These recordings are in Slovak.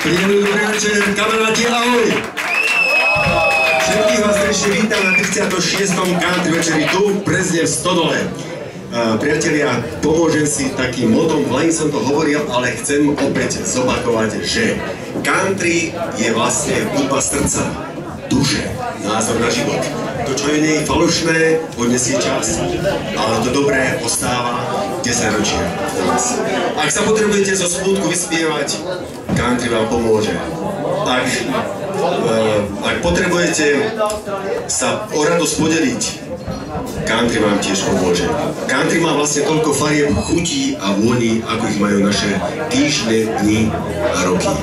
Príjemný dobrý večer, kamaráti, ahoj! Všetkých vás ešte vítam na 36. country večeri tu v Brezne v Stodole. Priatelia, pomôžem si takým motom, v som to hovoril, ale chcem opäť zopakovať, že country je vlastne hudba srdca, duše, názor na život. To, čo je nej falošné, odnesie čas, ale to dobré ostáva 10 ročia. Ak sa potrebujete zo smútku vyspievať, country vám pomôže. Ak potrebujete sa o radosť podeliť, country vám tiež pomôže. Country má vlastne toľko farieb, chutí a vôni, ako ich majú naše týždne, dni a roky.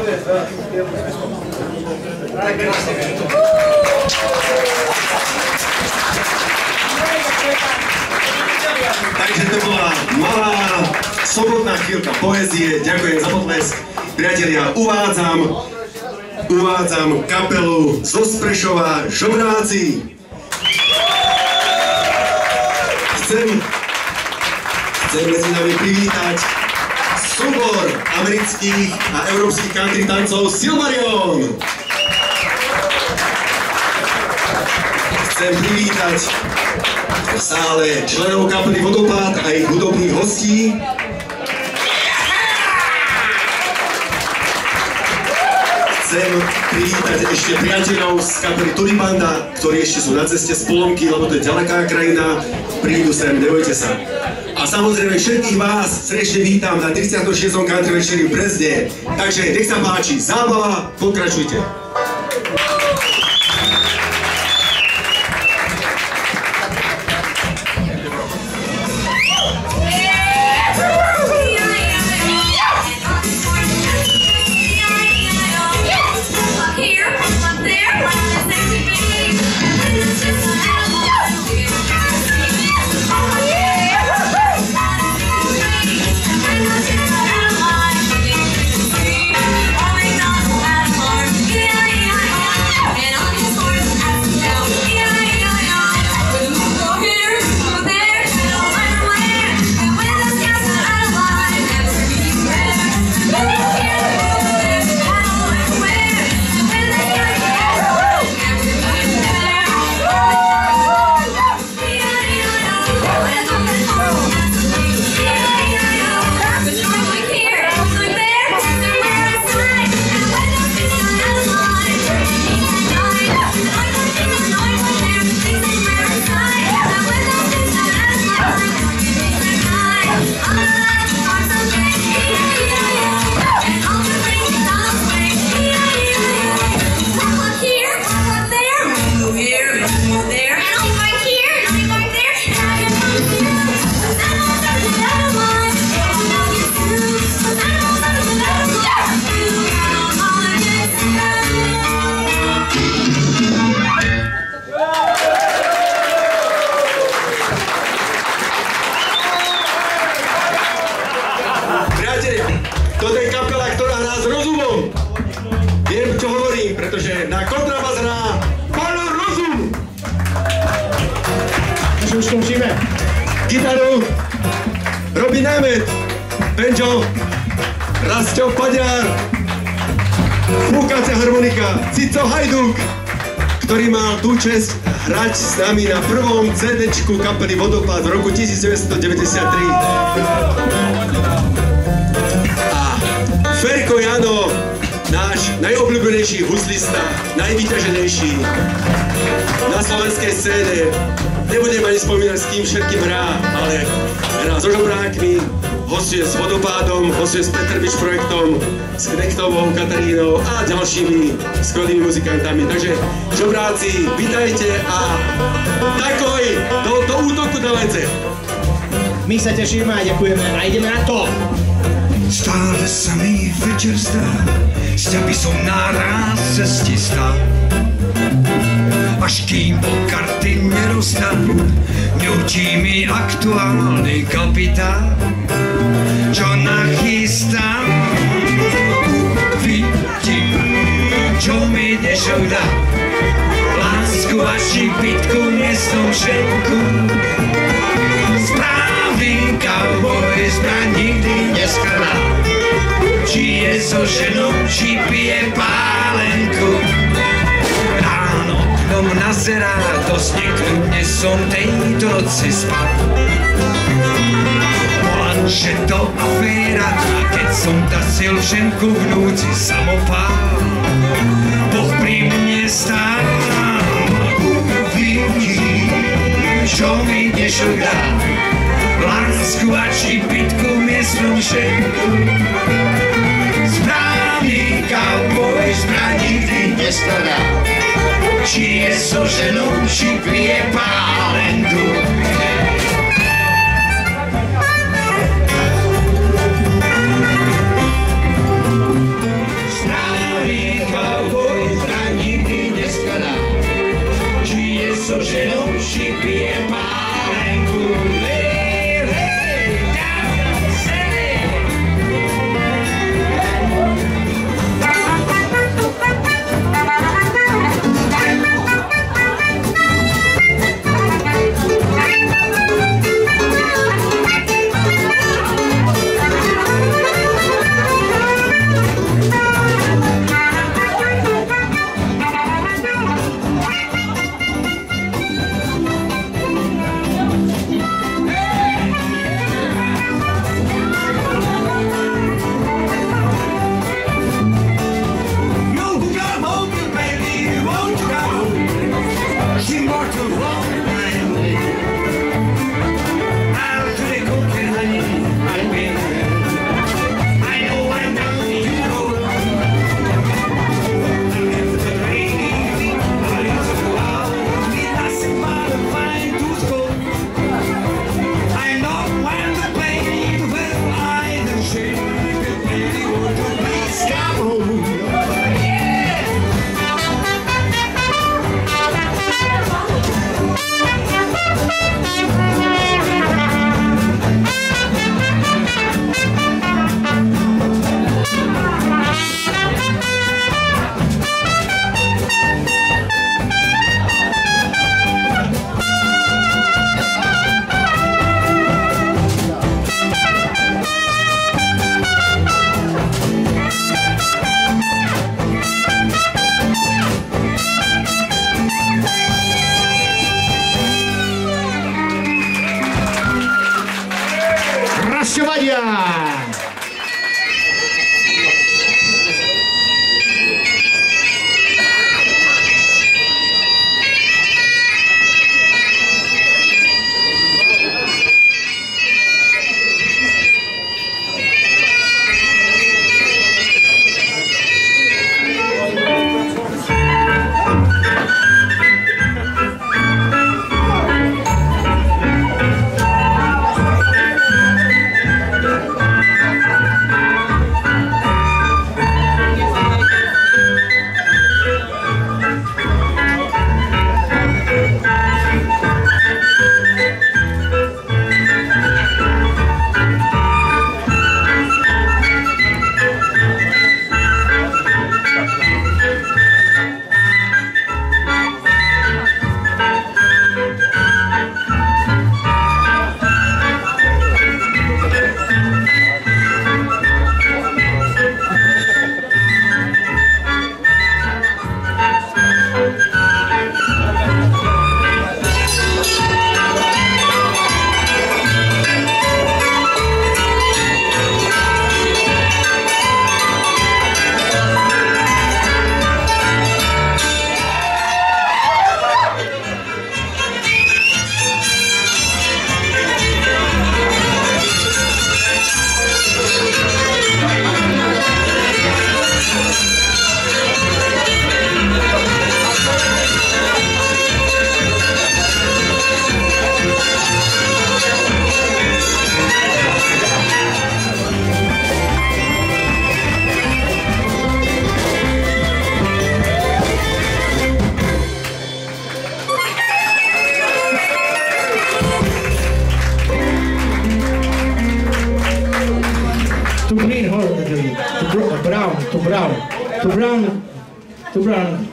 Takže to bola malá sobotná chvíľka poézie. Ďakujem za potlesk. Priatelia, uvádzam kapelu zo Sprešova Žobráci. Chcem medzi nami privítať súbor amerických a európskych country tancov Silmarion. Chcem privítať v sále členov kapely Vodopád a ich hudobných hostí. Chcem privítať ešte priateľov z kapely Tulipanda, ktorí ešte sú na ceste z Polomky, lebo to je ďaleká krajina. Prídu sem, nebojte sa. A samozrejme všetkých vás srdečne vítam na 36. country večeri v Brezne. Takže nech sa páči, zábava, pokračujte. Toto je kapela, ktorá hrá s rozumom. Viem, čo hovorím, pretože na kontrabas hrá Pálo Rozum. Už končíme. Gitaru Robin Námet, banjo Rasťo Paďar, fúkacia harmonika Cico Hajduk, ktorý mal tú česť hrať s nami na prvom CD-čku kapely Vodopád v roku 1993. Ferko Jano, náš najobľúbenejší huslista, najvyťaženejší na slovenskej scéne. Nebudem ani spomínať, s kým všetkým hrá, ale hrá so Žobrákmi, hostuje s Vodopádom, hostuje s Petrbič projektom, s Knechtovou, Katarínou a ďalšími skvelými muzikantami. Takže Žobráci, vítajte a takoj do útoku dávajte. My sa tešíme a ďakujeme a ideme na to. Stále sa mi večer zdá, s ťa by som naraz cesti stál. Až kým po karty nerozdám, neurčí mi aktuálny kapitál, čo nachystám. Vidím, čo mi dnešok dá, lásku a šipitku, nesnú všetku. Správny cowboy zbraň nikdy neskrná, či je je so ženou, či pije pálenku. Ráno oknom nazerá, dosť nekľudne som tejto noci spal. Bola, že to aféra, a keď som tasil ženku v núdzi samopál, Boh pri mne stál. Uvidí, čo mi dnešok dá, lásku a či pitku miestnom šenku. Správny cowboy zbraň nikdy neskladá, či je so ženou, či pije pálenku. Správny cowboy zbraň nikdy neskladá, či je so ženou, či pije pálenku. to brown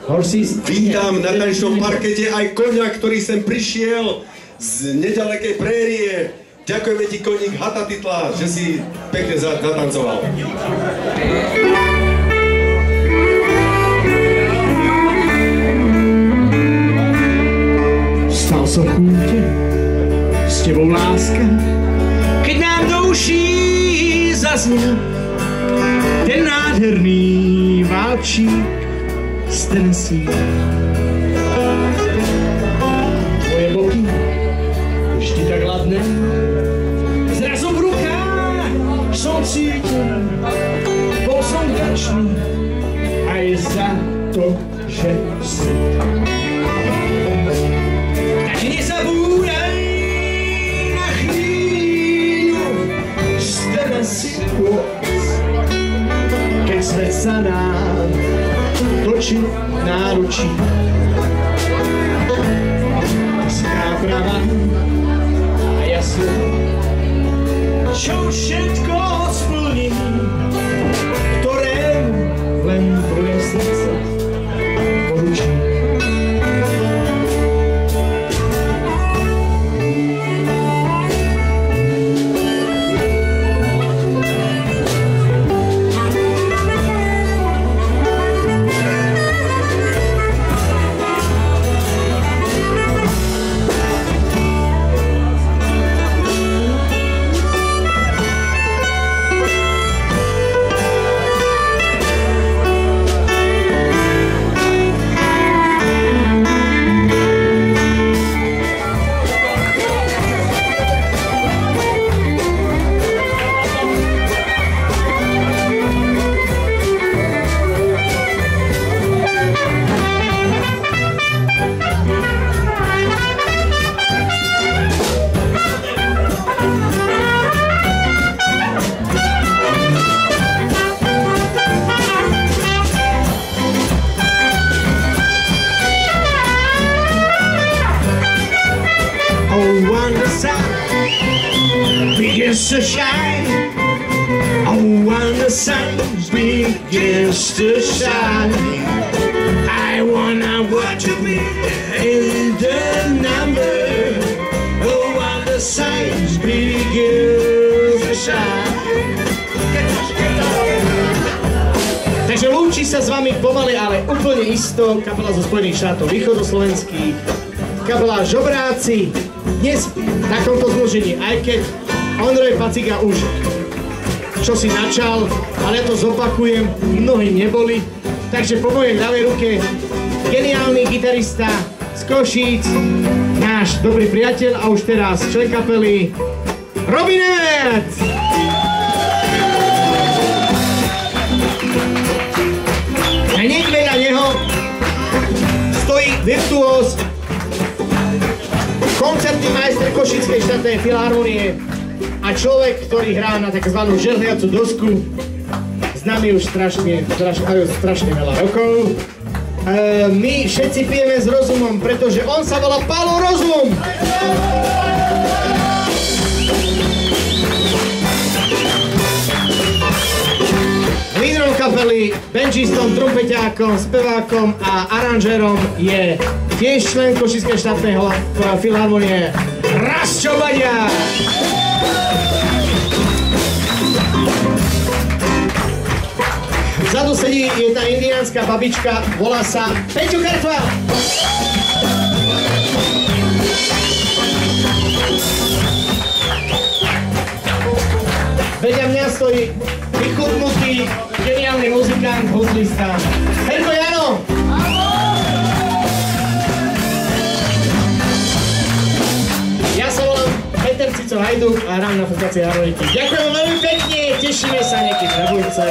horses. Vítam na tanečnom parkete aj koňa, ktorý sem prišiel z nedalekej prérie. Ďakujeme ti, koník Hatatitla, že si pekne zatancoval. Stal som v kúte, s tebou láska, keď nám do uší zaznel ten nádherný válčík z Tennessee. Tvoje boky, vždy tak hladné, zrazu v rukách som cítil, bol som vďačný aj za to, že si. Tak nezabúdaj na chvíľu z Tennessee, keď svet sa nám točí náručí. Práva a jasne, čo všetko splní, ktorému len tvoje srdce poručí. To shine, oh, when the sun begins to shine, I wanna watch you be in the number, oh, when the sun begins to shine. Takže lúči sa s vami pomaly, ale úplne isto kapela zo Spojených štátov východoslovenských, kapela Žobráci, dnes na tomto zložení, aj keď Ondrej Paciga už čo si načal, ale ja to zopakujem, mnohí neboli. Takže po mojej ľavej ruke geniálny gitarista z Košíc, náš dobrý priateľ a už teraz člen kapely Robinet! A hneď vedľa neho stojí virtuós, koncertný majster Košickej štátnej filharmonie a človek, ktorý hrá na takzvanú žehliacu dosku, s nami už strašne veľa rokov. My všetci pijeme s rozumom, pretože on sa volá Pálo Rozum! Lídrom kapely, benčistom, trumpeťákom, spevákom a aranžérom je tiež člen Košickej štátnej filharmonie Rasťo Baďa! Vzadu sedí jedna indiánska babička, volá sa Peťo Kertva. Vedľa mňa stojí vychudnutý, geniálny muzikant, hudlista Herko Jano. Ja sa volám Peter Cico Hajduk a hrám na formácii harmoniky. Ďakujem veľmi pekne, tešíme sa niekedy na budúce.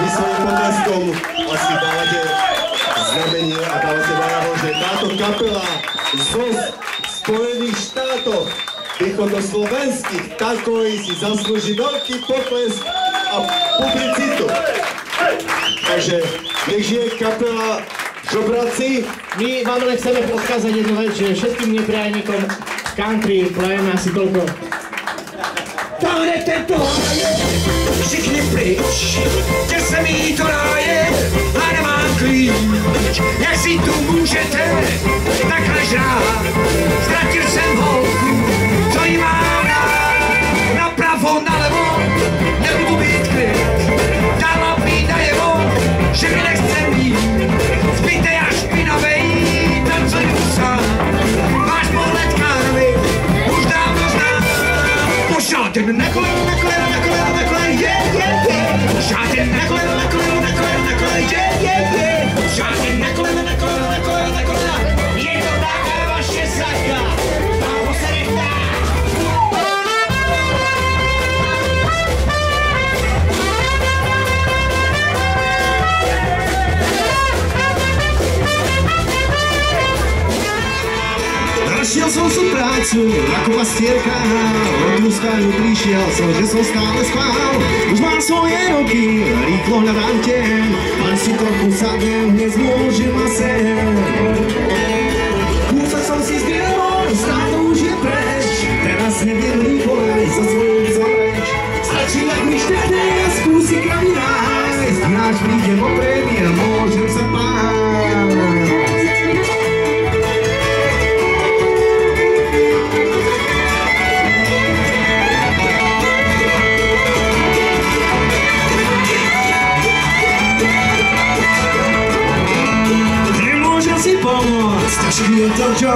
svojím potleskom asi dávate znamenie a dávate najavo, že táto kapela zo Spojených štátov východoslovenských takoj si zaslúži veľký potlesk a publicitu. Takže nech žije kapela Žobráci. My vám len chceme odkázať jednu vec, že všetkým nepriajníkom country prajeme asi toľko. Tamhle tento všichni pryč, kde se mi to ráje a nemám klíč. Jak si tu můžete takhle žrát, ztratil jsem holku, co jí mám rád. Napravo, nalevo, nebudu být klid, dala mi najevo, že mi nechce mít. Zbytej a špinavej, tancuju sám, váš pohled kárvy, už dávno znám. Pošáten na koleno, na koleno, na koleno, na koleno, Pošáten na koleno, na koleno, na koleno, na koleno, Pošáten na koleno, na koleno, na koleno, na koleno. Je to taká vaše saga, mámo se nechtá. Našiel som si prácu ako pastierka, od Ruskáňu prišiel som, že som stále spál. Už mám svoje roky, rýchlo hľadám tieň, len si trochu sadnem, dnes môžem a sem. Kúsok som si zdieľol, stále už je preč, teraz neviem rýchlo nájsť za svojou zareč. Stačí, ak mi štetne a skúsi kam nájsť, náš prídem o premiér, môžem sa páť. Stačí je to čo,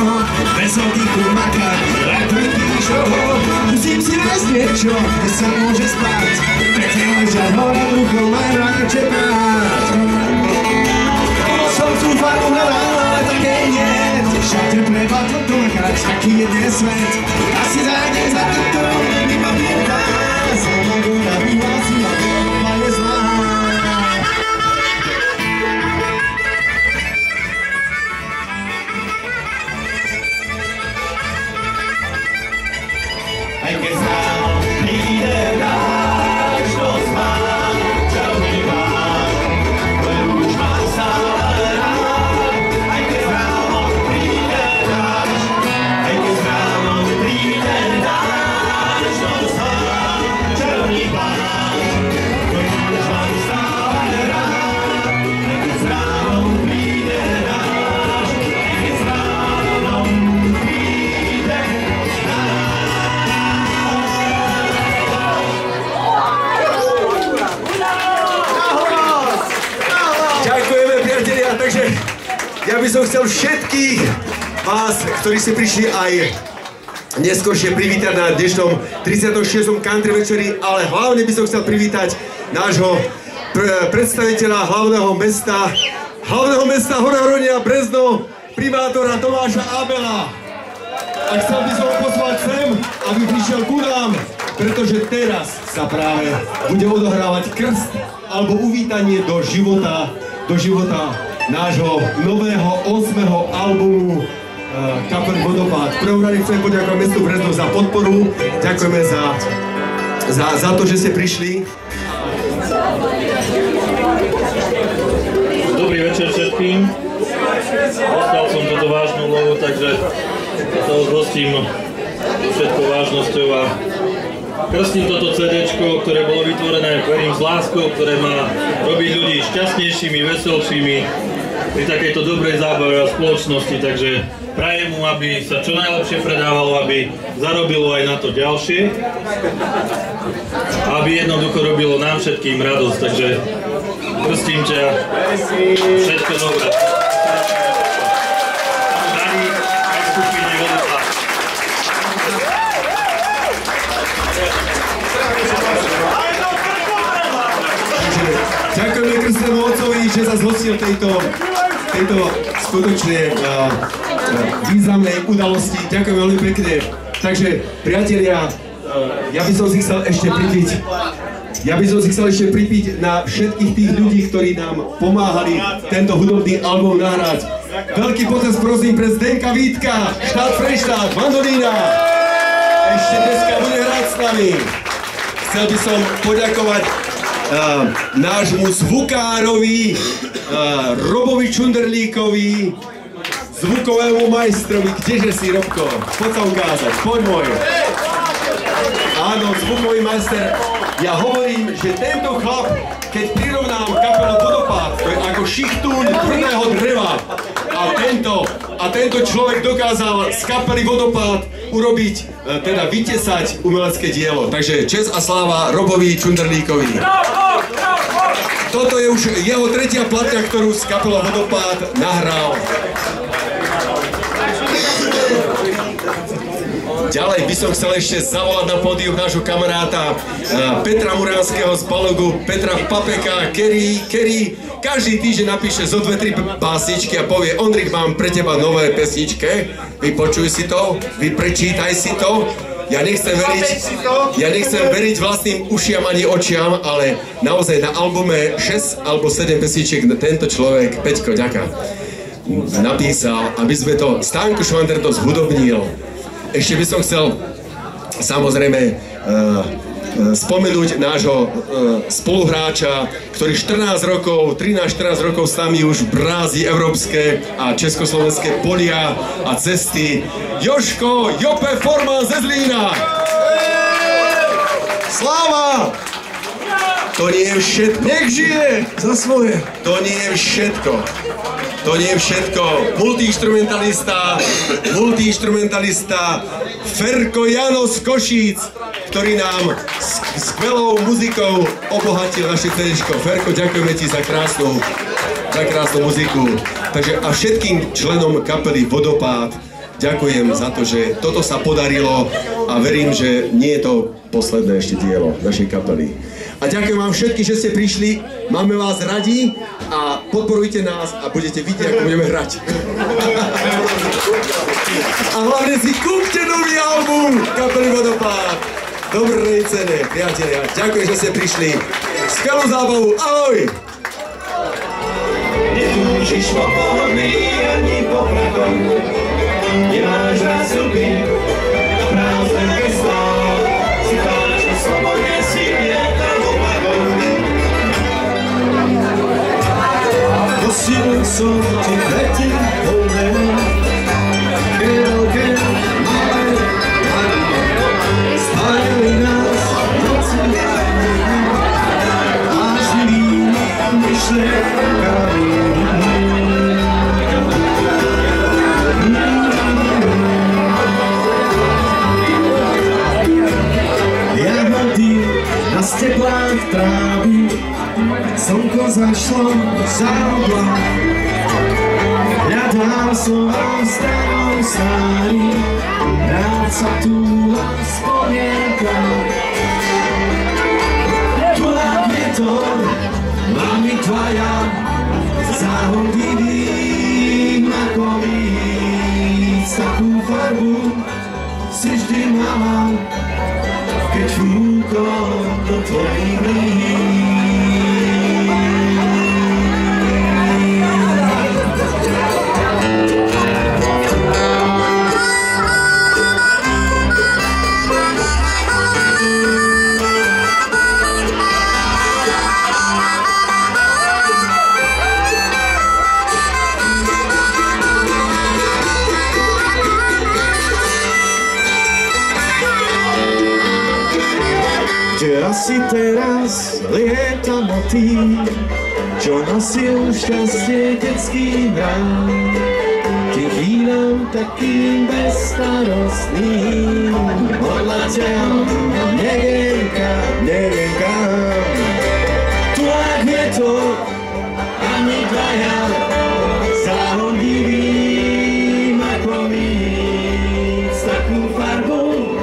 bez oddychu makať, elektrický šrohov. Musím si nájsť niečo, kde sa môže spať, pekne ležať hore ruchom aj radšej brať. Som tú farbu hľadal, ale takej niet, všade treba to domakať, taký je dnes svet. Asi zájde za toto, mimo vieta, sama gora vyhlásila, doma je zlá. Aj keď znám, príde dáš do spán, čelný pán, len už mám stále rád. Aj keď znám, príde dáš, aj keď znám, príde dáš do spán, čelný pán, len už mám stále rád. Aj keď znám, príde dáš, aj keď znám, príde dáš. Ďakujeme, priatelia, takže ja by som chcel všetkých vás, ktorí ste prišli aj neskôršie privítať na dnešnom 36. country večeri, ale hlavne by som chcel privítať nášho predstaviteľa hlavného mesta Hora-Hronia Brezno, primátora Tomáša Abela. A chcel by som ho pozvať sem, aby prišiel ku nám, pretože teraz sa práve bude odohrávať krst alebo uvítanie do života nášho nového 8. albumu kapely Vodopád. V prvom rade chcem poďakovať mestu Brezno za podporu, ďakujeme za to, že ste prišli. Dobrý večer všetkým. Dostal som túto vážnu úlohu, takže to zhostím všetko vážnosťou a krstím toto CD-čko, ktoré bolo vytvorené, verím, s láskou, ktoré má robiť ľudí šťastnejšími, veselšími pri takejto dobrej zábave a spoločnosti, takže prajem mu, aby sa čo najlepšie predávalo, aby zarobilo aj na to ďalšie, aby jednoducho robilo nám všetkým radosť, takže krstím ťa, všetko dobré. Ďakujeme krstnému otcovi, že sa zhostil tejto skutočne významnej udalosti. Ďakujem veľmi pekne. Takže, priatelia, ja by som si chcel ešte Ja by som si chcel ešte pripiť na všetkých tých ľudí, ktorí nám pomáhali tento hudobný album nahrať. Veľký potlesk prosím pre Zdenka Vítka, štát Freištát, mandolína. Ešte dneska bude hrať s nami. Chcel by som poďakovať nášmu zvukárovi, Robovi Čunderlíkovi, zvukovému majstrovi. Kdeže si, Robko? Poď sa ukázať, poď môj. Áno, zvukový majster. Ja hovorím, že tento chlap, keď prirovnám kapelu Vodopád, to je ako šichtúň tvrdého dreva. A tento človek dokázal z kapely Vodopád urobiť, teda vytesať umelecké dielo. Takže čest a sláva Robovi Čunderlíkovi. Toto je už jeho tretia platňa, ktorú z kapela Vodopád nahral. Ďalej by som chcel ešte zavolať na pódium nášho kamaráta Petra Muránskeho z Balogu, Petra Papeka, Kerry. Každý týždeň napíše zo 2-3 básničky a povie: Ondrik, mám pre teba nové pesničke, vypočuj si to, vyprečítaj si to. Ja nechcem veriť vlastným ušiam ani očiam, ale naozaj na albume 6 alebo 7 pesničiek tento človek, Peťko, ďaká, napísal, aby sme to Stánko Švander to zhudobnil. Ešte by som chcel samozrejme spomenúť nášho spoluhráča, ktorý 13-14 rokov s nami už brázdi európske a československé polia a cesty. Jožko Jope Forman ze Zlína! Sláva! To nie je všetko. Nech žije za svoje. To nie je všetko. To nie je všetko. Multiinstrumentalista Ferko Jano z Košíc, ktorý nám skvelou muzikou obohatil naše CDčko. Ferko, ďakujeme ti za krásnu muziku. Takže a všetkým členom kapely Vodopád ďakujem za to, že toto sa podarilo a verím, že nie je to posledné ešte dielo našej kapely. A ďakujem vám všetkým, že ste prišli, máme vás radi a podporujte nás a budete vidieť, ako budeme hrať. A hlavne si kúpte nový album kapely Vodopád. Dobrej cene, priatelia. Ďakujem, že ste prišli. Skvelú zábavu, ahoj! Netúžiš po pohodlí ani po prachu, nemáš rád sľuby a prázdne geslá, si vážne slobodne si vietal opakom. Posílil som ti kvety polné, veľké, malé, spájali nás noci, vážnivými myšlienkami. Na steplách trávy slnko zašlo za oblak. Hľadal som starom stári, rád sa túla spomienka. Tulák je to, mami tvoja, zahodivým ako víc. Takú farbu si vždy mala, keď fúkol do tvojich líní. Kde asi teraz lieta motýl, čo nosil šťastie detský mrak. Tým chvíľam takým bezstarostným odletel neviem kam. Tlak je to a my dvaja zahodivým ako víc. Takú farbu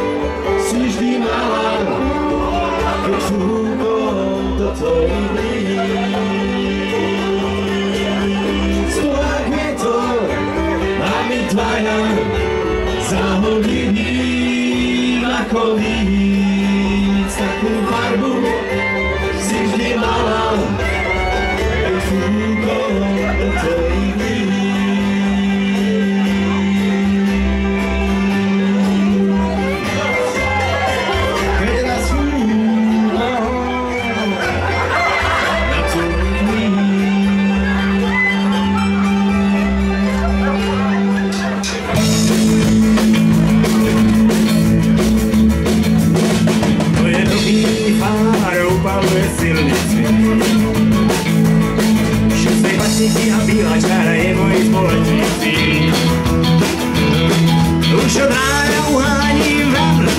si vždy mala, keď fúkol do tvojich líc. Tlak je to a my dvaja zahodivým ako víc. Takú farbu si a bílá čára je mojí společníci. Už od rána uháním ven,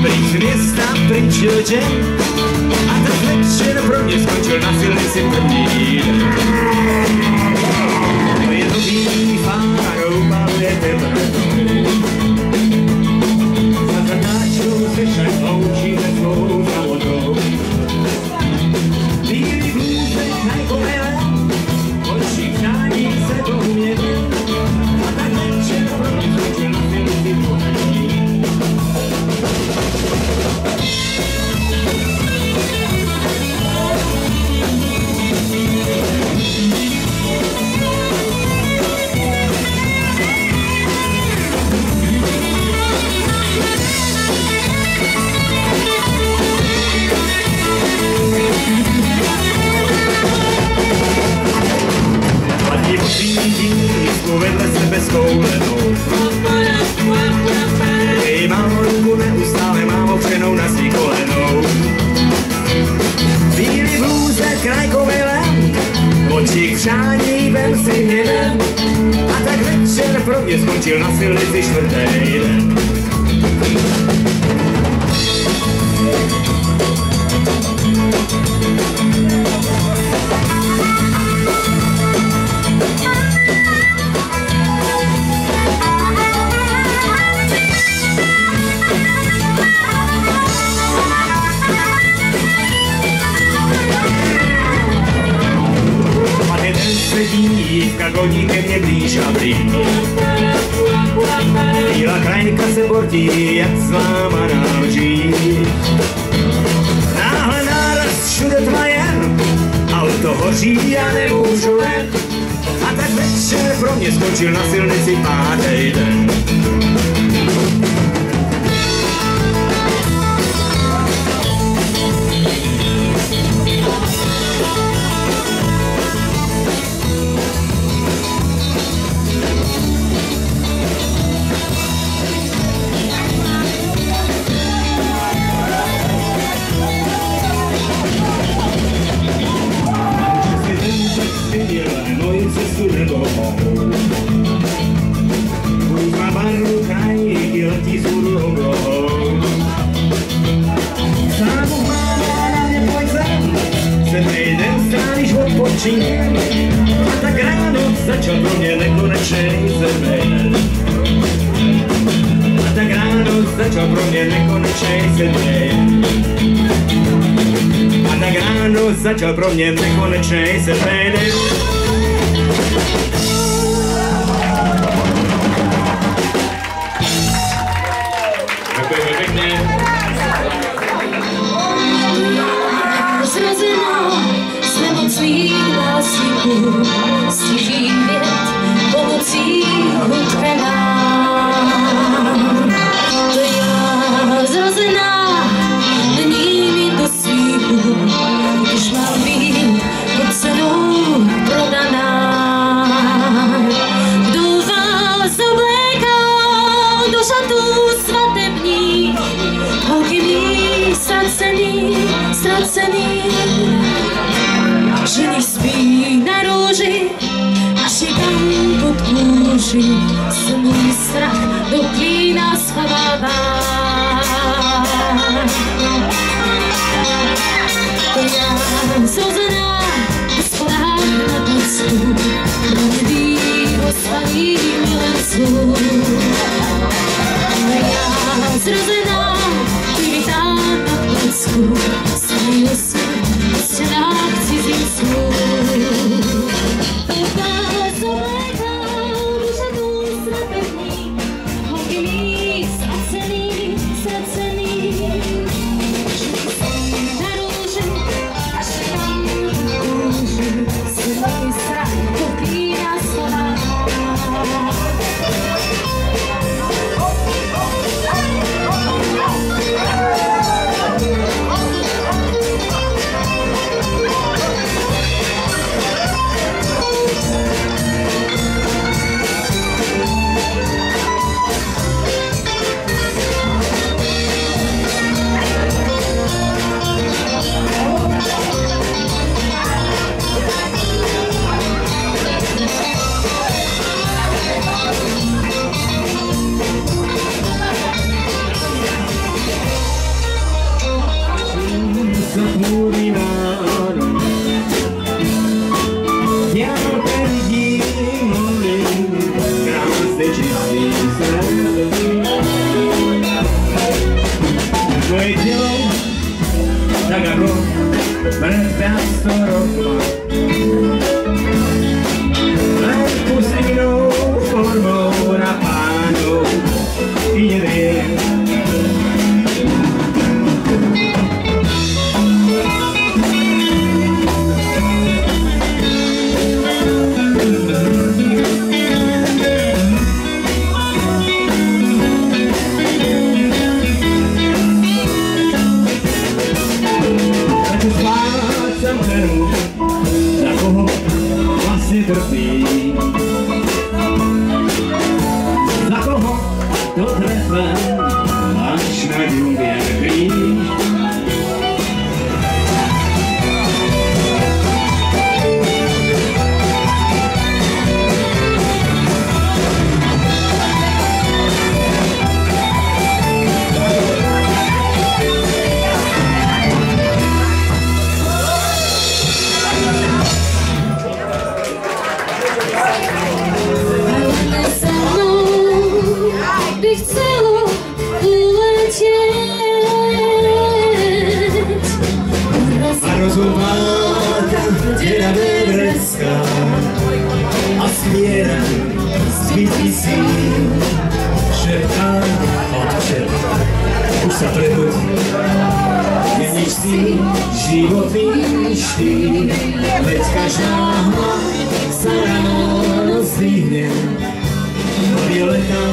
pryč města, pryč do džem. A tak večer pro mě skončil na silnici první den. Moje nový fárou maluje temnotou. Za zatáčkou se však loučí se svou samotou. Bílý blůzek najkolele, očí přání se do mě. A tak večer pro mě skončil na silnici první den. Vedle sebe skoulenou. Jej mám ruku neustále, mám opřenou na svý kolenou. Bílý blůzek, krajkovele, očích přání, vem si mě den. A tak večer pro mě skončil na silnici čtvrtý den. Dívka godí ke mně blíž a blíž. Bílá krajka se bortí, jak zlámaná lží. Náhle náraz, všude tma jen, auto hoří, já nemůžu ven. A tak večer pro mě skončil na silnici pátý den. A tak ráno začal pro mě nekonečný zeben. A tak ráno začal pro mě nekonečný zeben. A tak ráno začal pro mě nekonečný zeben. Ďakujeme pekne. Svých hlasíků, stichých vět, pomocí hudbe nám. To já zrozená, není mi to smíchu, když mám být pod cenou prodaná. Kdo vás oblékal do šatů svatebních, holky mý ztracený, ženy spí na růži a šikám pod kůži se můj strach do klína schovává. To já zrozená hospodář na Tunsku, pravdivýho svalý milenců. To já zrozená vítám na Tunsku, svýho se v stěnách cizinců. deravé vrecká a smiera zbytky síl. Šepká odčer, už sa prebuď, neníš si životný štýl, veď každá hma sa ráno zdvihne, violetá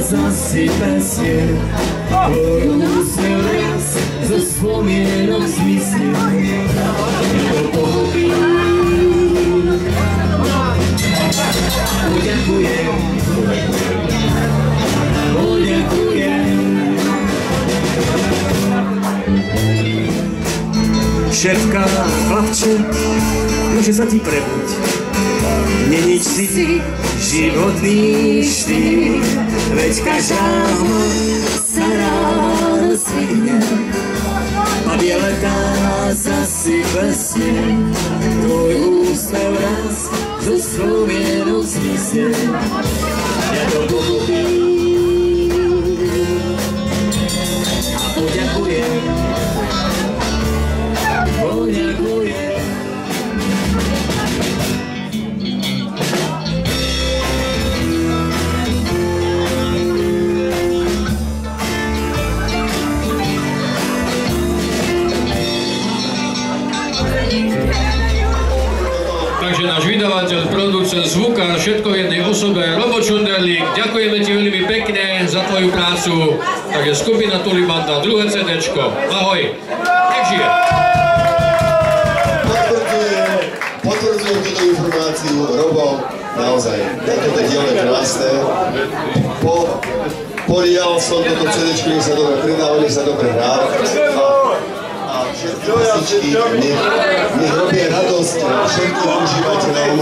zasype sieť, tvoj úsmev raz zo spomienok zmizne, to pochopí. Poďakujem, poďakujem. Šepka, chlapče, môže sa ti prebuď, nenič si životný štýl, veď každá hma sa ráno zvihne a violetá zasype sneh, tvoj úsmev raz zo spomienok zmizne, ja to pochopím a poďakujem, poďakujem. Takže náš vydavateľ, producent, zvukár, všetko v jednej osobe, Robo Čunderlík, ďakujeme ti veľmi pekne za tvoju prácu. Takže skupina Tulibanda, druhé CDčko. Ahoj, nech žije. Potvrdzujem túto informáciu, Robo, naozaj, toto dielo je krásne. Podial som toto CDčko, nech sa dobre predá, nech sa dobre hrá. A všetky pesničky nech robia radosť všetkým užívateľom.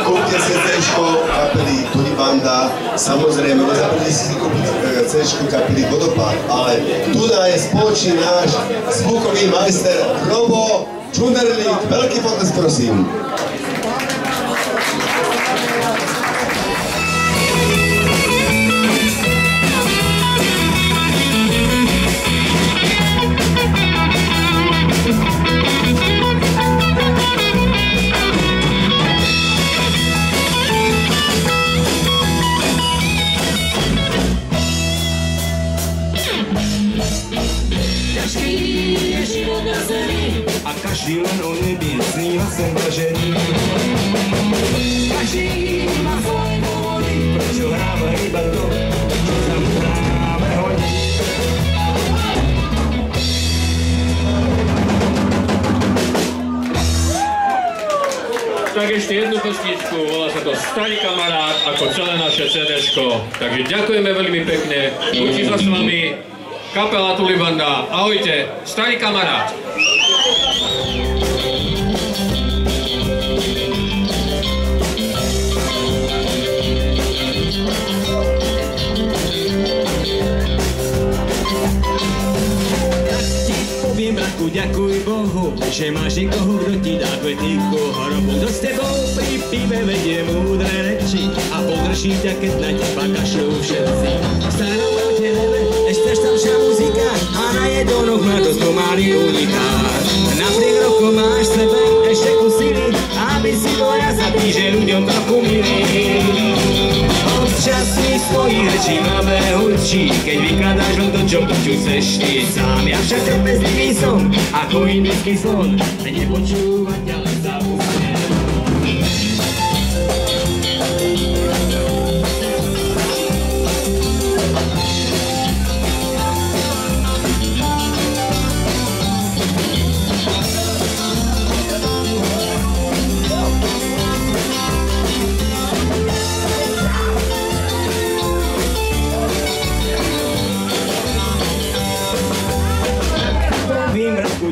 Kúpte CDčko kapely Tulibanda. Samozrejme, nezabudnite si kúpiť CDčko kapely Vodopád, ale tu je spoločný náš zvukový majster Robo Čunderlík. Veľký potlesk, prosím. A každý len o nebi sníva sem blažený. Každý má svoje dôvody, prečo hráva iba to, čo sa mu práve hodí. Tak ešte jednu pesničku, volá sa to Starý kamarát, ako celé naše CDčko. Takže ďakujeme veľmi pekne, učí sa s vami kapela Tulibanda. Ahojte, Starý kamarát. Ďakuj Bohu, že máš niekoho, kto ti dá kvety ku hrobu. Kto s tebou pri pive vedie múdre reči a podrží ťa, keď na teba kašľú všetci. V starom aute nebe ešte staršia muzika a na jedonok má to zdomány unikát. Napriek rokom máš v sebe ešte kusily, aby si boja za tý, že ľuďom trochu milí. Občas mi svojich rečí máme hurčí, keď vykladáš len to, čo chceš ty sám. Ja však trpezlivý som, ako indický slon, nepočúvať, ale zapustím.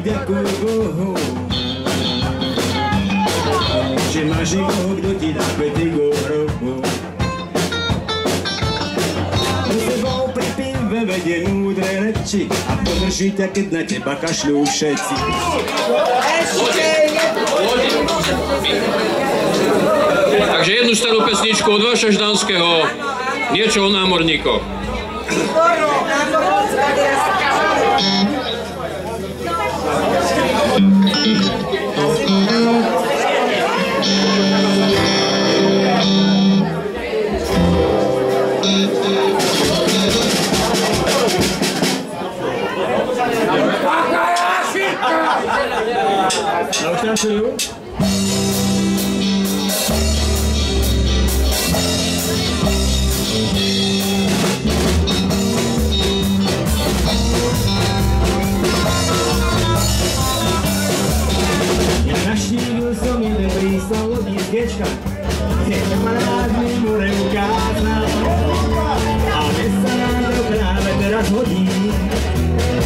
Ďakuj Bohu, že máš niekoho, kto ti dá kvety ku hrobu. S tebou pri pive vedie múdre reči a podrží ťa, keď na teba kašľú všetci. Takže jednu starú pesničku od Vaša Ždanského, niečo o námorníkoch. Naštívil som jeden prístav lodí z Gečka, kde kamarád mi more ukázal. A dnes sa nám to práve teraz hodí,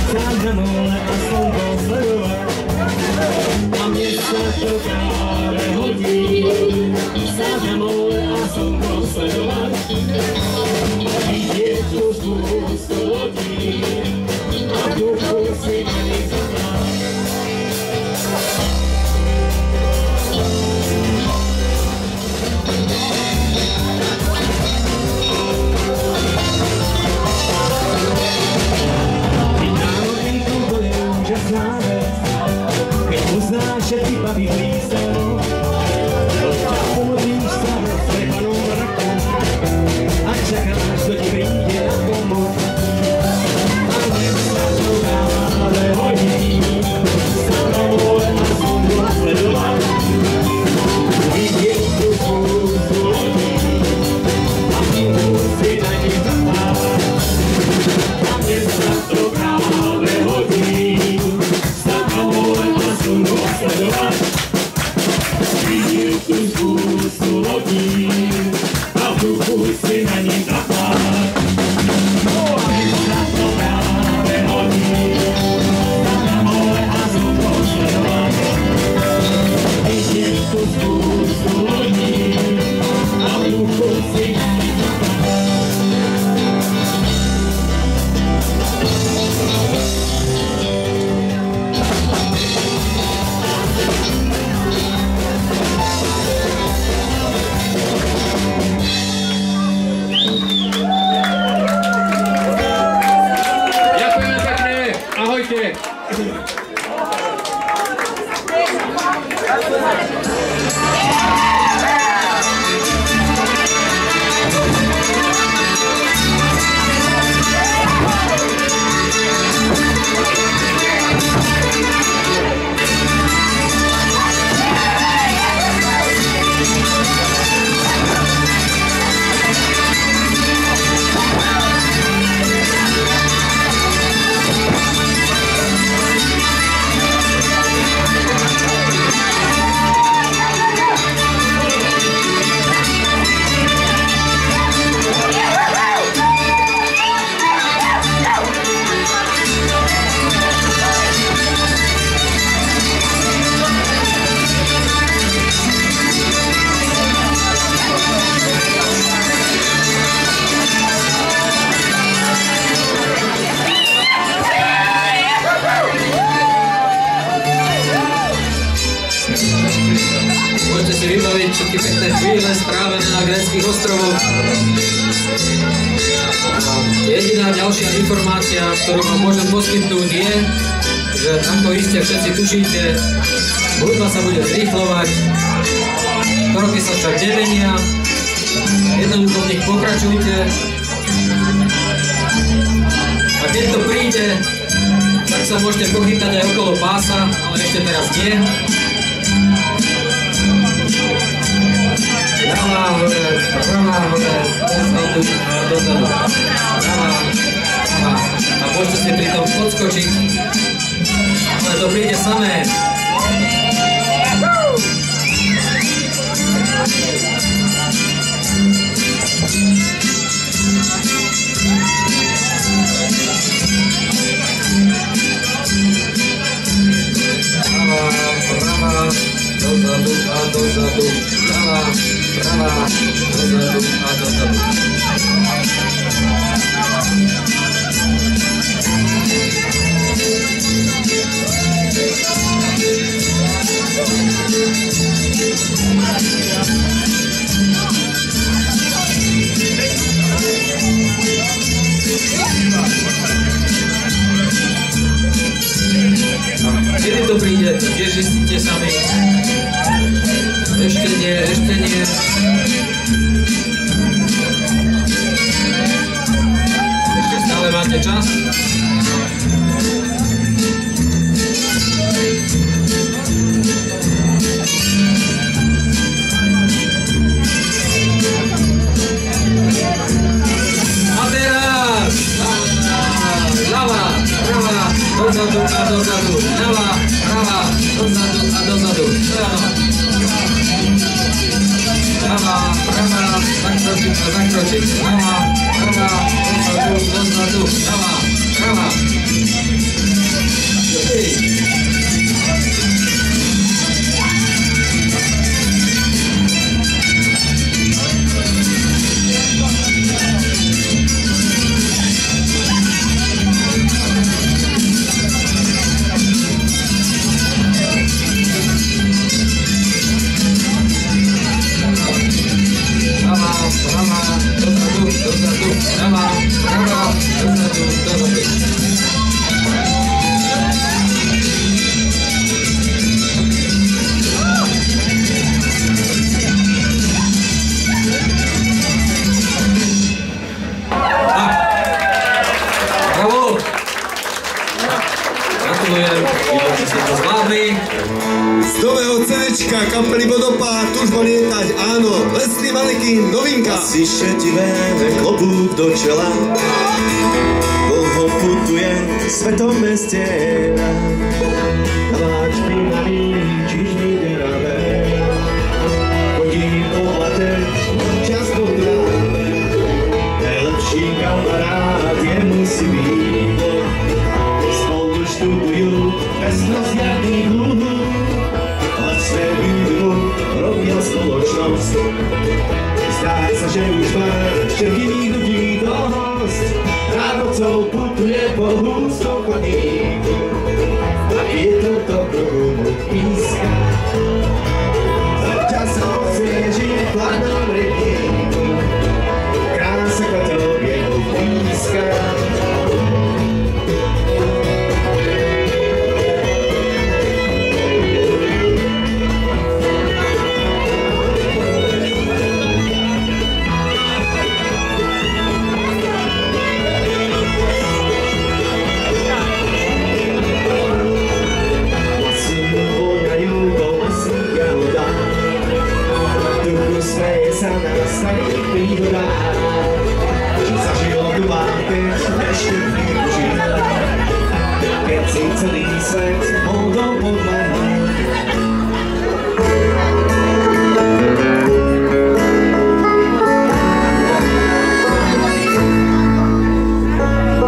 sám na mole a slnko sledovať. A dnes sa to práve hodí, sám na mole a slnko sledovať. Vidieť tu spústu lodí a v duchu si na nich zahrať. Keď uznáš, že ty baví blízko, pomodlíš sa v roztrepanom mraku a čakáš, kto ti príde na pomoc. A dnes sa to práve hodí, sa na mole a slnko sledovať. Vidieť tu spústu lodí a duchu si na nich zaspávať. A dnes sa to práve hodí, sledovať. Vidieť tu spústu lodí a v duchu si na nich zaplať. A dnes sa to práve hodí, na mole a slnko sledovať. Vidieť tu spústu lodí a v duchu si na nich zaplať. Môžete si vybaviť všetky pekné chvíle strávené na gréckych ostrovoch. Jediná ďalšia informácia, ktorú vám môžem poskytnúť, je, že ako iste všetci tušíte, hudba sa bude zrýchlovať, kroky sa však nemenia, jednoducho v nich pokračujte. A keď to príde, tak sa môžete pochytať aj okolo pása, ale ešte teraz nie. Ľavá hore, pravá hore, dozadu a dozadu. Ľavá, ľavá. A môžete si pri tom podskočiť, ale to príde samé. Dozadu a dozadu, ľavá, pravá, dozadu a dozadu. Kedy to príde, tiež zistíte sami. Ešte nie, ešte nie. Ešte stále máte čas. zakročiť. Prava, dozadu, prava. Z nového CDčka kapely Vodopád Túžba lietať, áno, Lesný Manekín, novinka. Si šedivé, klobúk do čela, dlho putuje svetom bez tieľa. Hláč pinavý, čižný deravé, chodí po lete, čas do tráve. Najlepší kamarát je musí byť, spolu študujú bez rozdielných hluhov. Robia spoločnosť. Zdá sa, že už má všetkých ľudí dosť. Rávodcov putuje po hustom chodníku. A je to trochu píska. Začas sa osvieží v chladnom rybníku. Krása kvetov je mu blízka. Sa na starých príhodách, že za životu máte ešte využí. Keď si celý svet modom podľahá.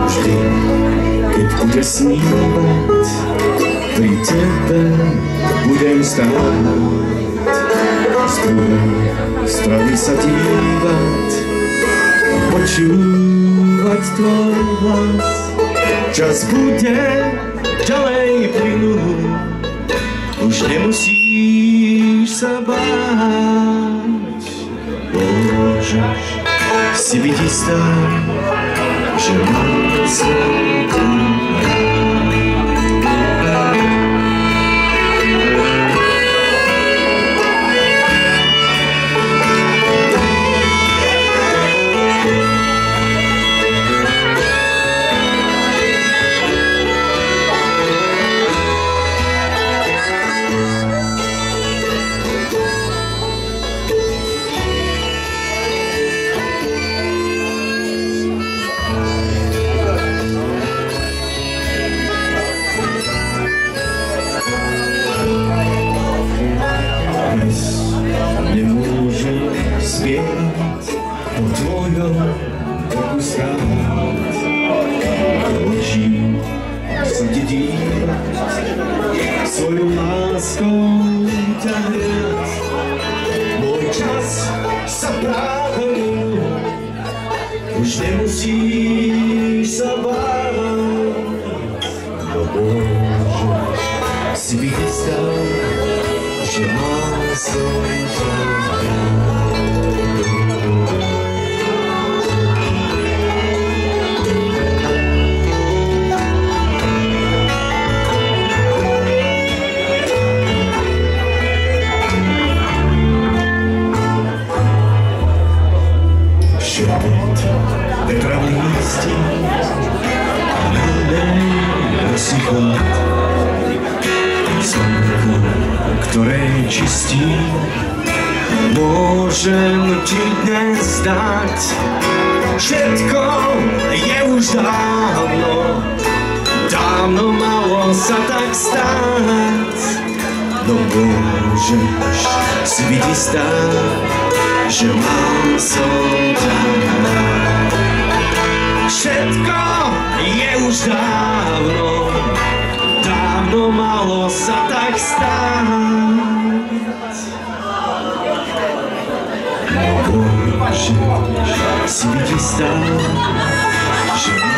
Vždy, keď bude snívať, pri tebe budem stáť. Z druhej strany sa dívať, počúvať tvoj hlas. Čas bude ďalej plynúť, už nemusíš sa báť. Môžeš si byť istá, že mám svetu rád. Po tvojom oku stávať, očí sa ti dívať, svojou láskou ťa hriať. Môj čas sa práve minul, už nemusíš sa báť. No môžeš si byť istá, že mám som ťa rád. Vetra v lístí, si chlad, slnko, ktoré čistí, môžem ti dnes dať. Všetko je už dávno, dávno malo sa tak stať. No môžeš Sviti stále, že mal som ťa rád. Všetko je už dávno, dávno malo sa tak stáť. Bože, sviti stále, že